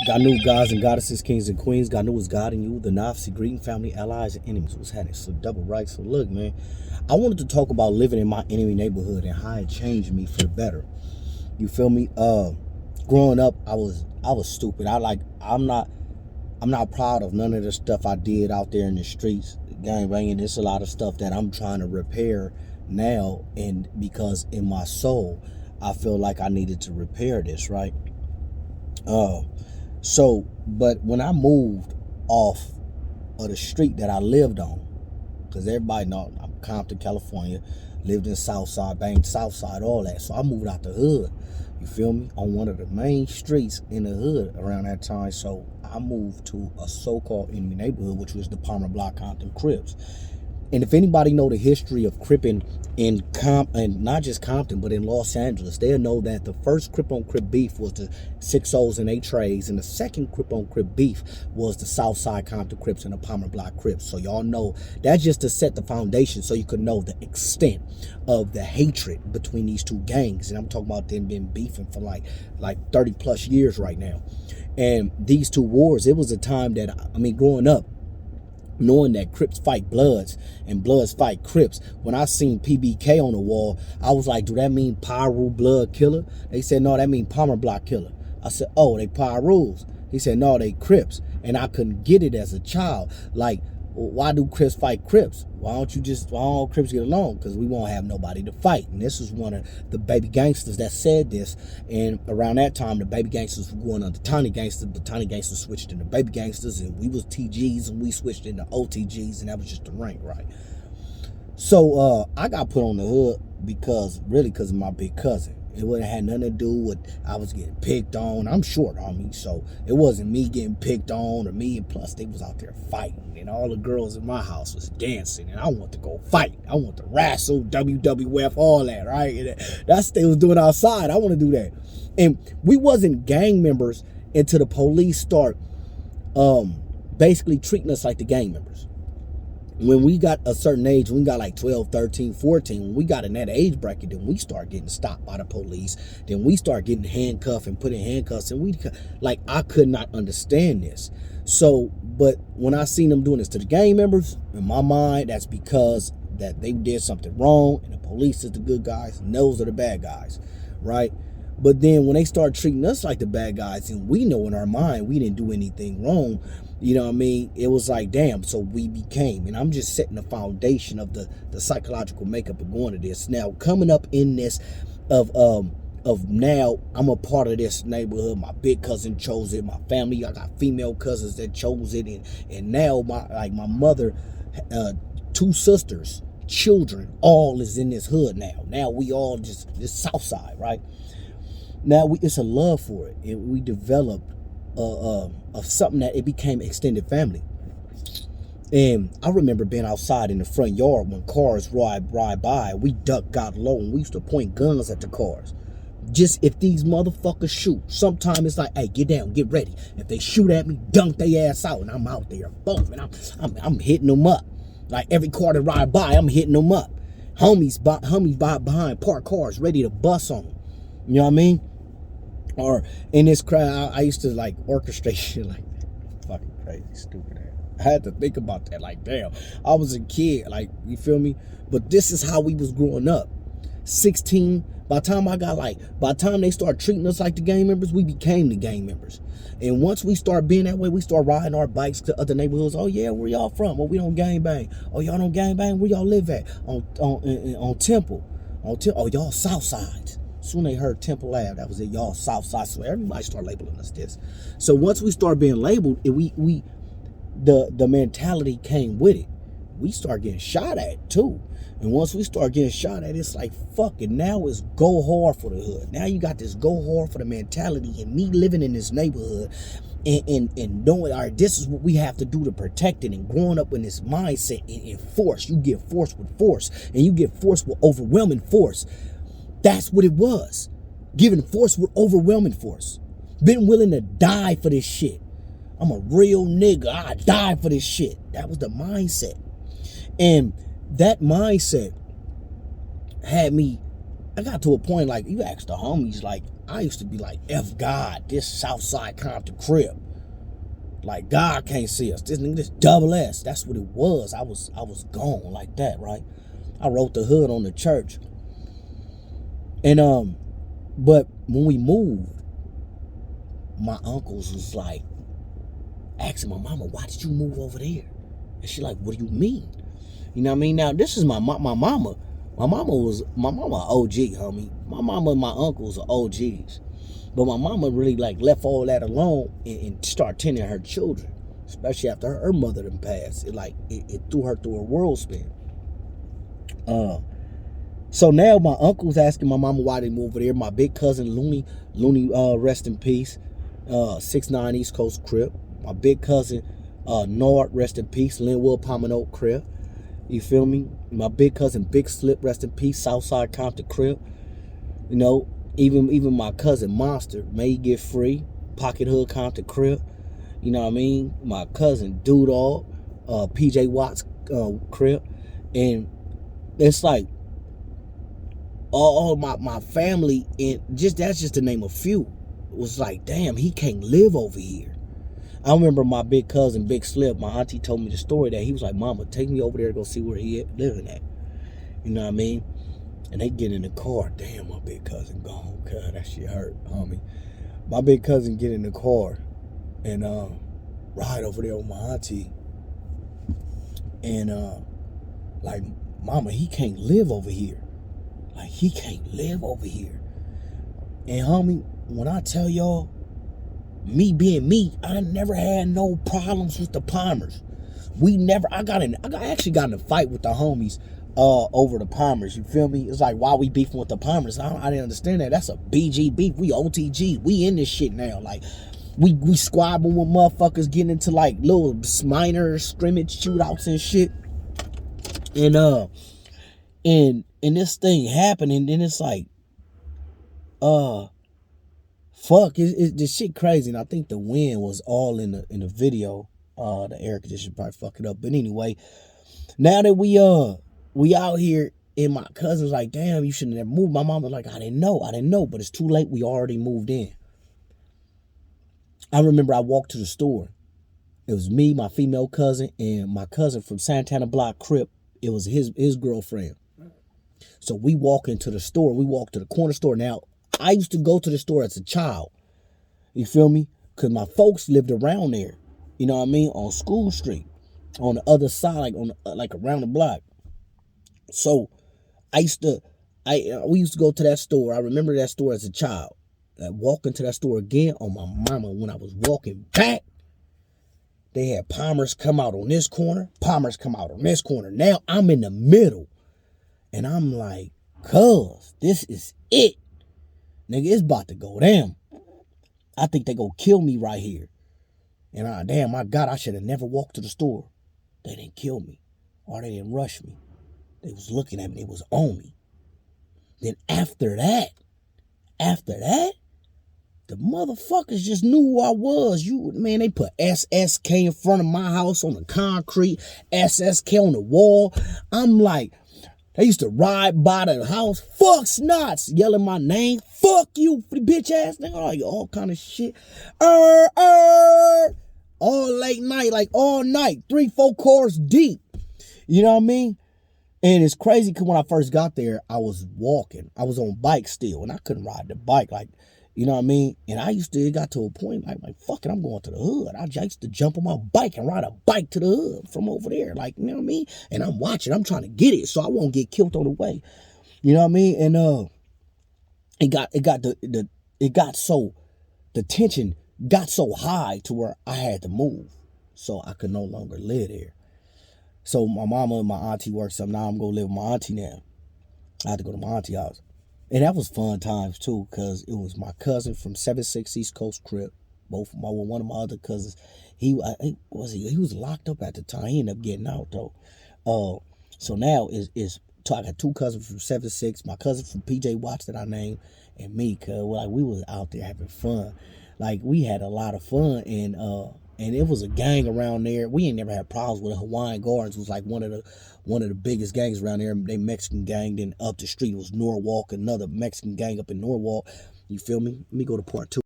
God knew gods and goddesses, kings and queens. God knew was God in you, the Nazi, greeting family, allies, and enemies. Was happening. So double right. So look, man, I wanted to talk about living in my enemy neighborhood and how it changed me for the better. You feel me? Growing up, I was stupid. I'm not proud of none of the stuff I did out there in the streets, gang banging. There's a lot of stuff that I'm trying to repair now, and because in my soul, I feel like I needed to repair this, right? Uh, but when I moved off of the street that I lived on, because everybody know I'm Compton, California, lived in Southside, banged Southside, all that. So I moved out the hood, you feel me, on one of the main streets in the hood around that time. So I moved to a so-called enemy neighborhood, which was the Palmer Block Compton Crips. And if anybody know the history of Crippin and not just Compton, but in Los Angeles, they'll know that the first Crip on Crip beef was the 6-0s and 8 trays, and the second Crip on Crip beef was the Southside Compton Crips and the Palmer Block Crips. So y'all know that's just to set the foundation so you could know the extent of the hatred between these two gangs. And I'm talking about them been beefing for like 30 plus years right now. And these two wars, it was a time that, I mean, growing up, knowing that Crips fight Bloods and Bloods fight Crips, when I seen PBK on the wall, I was like, do that mean Pyru Blood Killer? They said, no, that mean Palmer Block Killer. I said, oh, they Pyrus. He said, no, they Crips. And I couldn't get it as a child. Like, why do Crips fight Crips? Why don't Crips get along? Because we won't have nobody to fight. And this was one of the baby gangsters that said this. And around that time, the baby gangsters were going under Tiny Gangsters, but Tiny Gangsters switched into baby gangsters, and we was TGs, and we switched into OTGs, and that was just the rank, right? So I got put on the hood because of my big cousin. It wouldn't have nothing to do with I was getting picked on. I'm short on me, so it wasn't me getting picked on or me. And plus, they was out there fighting, and all the girls in my house was dancing, and I want to go fight. I want to wrestle, WWF, all that, right? And that's what they was doing outside. I want to do that. And we wasn't gang members until the police start basically treating us like the gang members. When we got a certain age, when we got like 12, 13, 14, when we got in that age bracket, then we start getting stopped by the police. Then we start getting handcuffed and put in handcuffs. And I could not understand this. So, but when I seen them doing this to the gang members, in my mind, that's because that they did something wrong and the police is the good guys and those are the bad guys, right? But then when they start treating us like the bad guys, and we know in our mind we didn't do anything wrong, you know what I mean? It was like, damn, so we became, and I'm just setting the foundation of the psychological makeup of going to this. Now, coming up in this of now, I'm a part of this neighborhood. My big cousin chose it. My family, I got female cousins that chose it, and now my mother, 2 sisters, children, all is in this hood now. Now we all just this South Side, right? Now it's a love for it, and we developed of something that it became extended family. And I remember being outside in the front yard when cars ride by. We got low, and we used to point guns at the cars. Just if these motherfuckers shoot, sometimes it's like, hey, get down, get ready. If they shoot at me, dunk their ass out, and I'm out there, boom, and I'm hitting them up. Like every car that ride by, I'm hitting them up. Homies behind parked cars, ready to bust on them. You know what I mean? Or in this crowd, I used to like orchestrate shit like that. Fucking crazy, stupid ass. I had to think about that. Like, damn, I was a kid. Like, you feel me? But this is how we was growing up. 16. By the time they start treating us like the gang members, we became the gang members. And once we start being that way, we start riding our bikes to other neighborhoods. Oh yeah, where y'all from? Well, we don't gang bang. Oh, y'all don't gang bang? Where y'all live at? On Temple. Oh, y'all South Sides. Soon they heard Temple Ave, that was it, y'all South Side. So everybody started labeling us this. So once we start being labeled, the mentality came with it. We start getting shot at too. And once we start getting shot at, it's like, fuck it. Now it's go hard for the hood. Now you got this go hard for the mentality, and me living in this neighborhood and knowing, all right, this is what we have to do to protect it, and growing up in this mindset and force. You get forced with force, and you get forced with overwhelming force. That's what it was. Giving force with overwhelming force. Been willing to die for this shit. I'm a real nigga. I die for this shit. That was the mindset. And that mindset had me I got to a point, like, you ask the homies, like, I used to be like, F God, this Southside Compton crib. Like, God can't see us. This nigga, this double S. That's what it was. I was gone like that, right? I wrote the hood on the church. And but when we moved, my uncles was like asking my mama, why did you move over there? And she like, what do you mean? You know what I mean? Now, this is my mama. My mama OG, homie. My mama and my uncles are OGs. But my mama really like left all that alone and start tending her children, especially after her mother done passed. It threw her through a world spin. So now my uncle's asking my mama why they moved over there. My big cousin Looney, rest in peace, 6'9" East Coast Crip. My big cousin Nord, rest in peace, Linwood Pominoke Crip. You feel me? My big cousin Big Slip, rest in peace, Southside Compton Crip. You know, even my cousin Monster, may he get free, Pocket Hood Compton Crip. You know what I mean? My cousin Doodall, PJ Watts Crip. And it's like all my family, and that's just to name a few, was like, damn, he can't live over here. I remember my big cousin, Big Slip, my auntie told me the story that he was like, mama, take me over there to go see where he living at. You know what I mean? And they get in the car. Damn, my big cousin gone. God, that shit hurt, homie. My big cousin get in the car and ride over there with my auntie. And like, mama, he can't live over here. Like, he can't live over here. And homie, when I tell y'all, me being me, I never had no problems with the Palmers. I actually got in a fight with the homies over the Palmers. You feel me? It's like, why we beefing with the Palmers? I didn't understand that. That's a BG beef. We OTG. We in this shit now. Like, we squabbling with motherfuckers, getting into like little minor scrimmage shootouts and shit. And this thing happened, and then it's like, fuck, this shit crazy. And I think the wind was all in the video. The air conditioner probably fuck it up. But anyway, now that we out here, and my cousin's like, damn, you shouldn't have moved. My mom was like, I didn't know, but it's too late. We already moved in. I remember I walked to the store. It was me, my female cousin, and my cousin from Santana Block Crip. It was his girlfriend. So we walk into the store. We walk to the corner store. Now, I used to go to the store as a child. You feel me? Because my folks lived around there. You know what I mean? On School Street. On the other side, like around the block. So we used to go to that store. I remember that store as a child. I walked into that store again on my mama. When I was walking back, they had Palmers come out on this corner, Palmers come out on this corner. Now I'm in the middle. And I'm like, cuz, this is it. Nigga, it's about to go down. I think they gonna kill me right here. And damn, my God, I should have never walked to the store. They didn't kill me. Or they didn't rush me. They was looking at me. They was on me. Then after that, the motherfuckers just knew who I was. Man, they put SSK in front of my house on the concrete, SSK on the wall. I'm like, they used to ride by the house, fuck Snots, yelling my name, fuck you, bitch ass nigga, like all kind of shit. All late night, like all night, 3-4 cars deep. You know what I mean? And it's crazy because when I first got there, I was walking. I was on bike still, and I couldn't ride the bike, like, you know what I mean? And it got to a point like fuck it, I'm going to the hood. I used to jump on my bike and ride a bike to the hood from over there, like, you know what I mean? And I'm watching, I'm trying to get it so I won't get killed on the way. You know what I mean? And the tension got so high to where I had to move, so I could no longer live there. So my mama and my auntie worked something. Now I'm gonna live with my auntie now. I had to go to my auntie house. And that was fun times too, because it was my cousin from 7-6 East Coast Crip. One of my other cousins. He was locked up at the time. He ended up getting out though. So now I got two cousins from 7-6, my cousin from PJ Watts that I named, and me, cause like we was out there having fun. Like we had a lot of fun, and and it was a gang around there. We ain't never had problems with it. Hawaiian Gardens was like one of the biggest gangs around there. They Mexican gang. Then up the street was Norwalk, another Mexican gang up in Norwalk. You feel me? Let me go to part 2.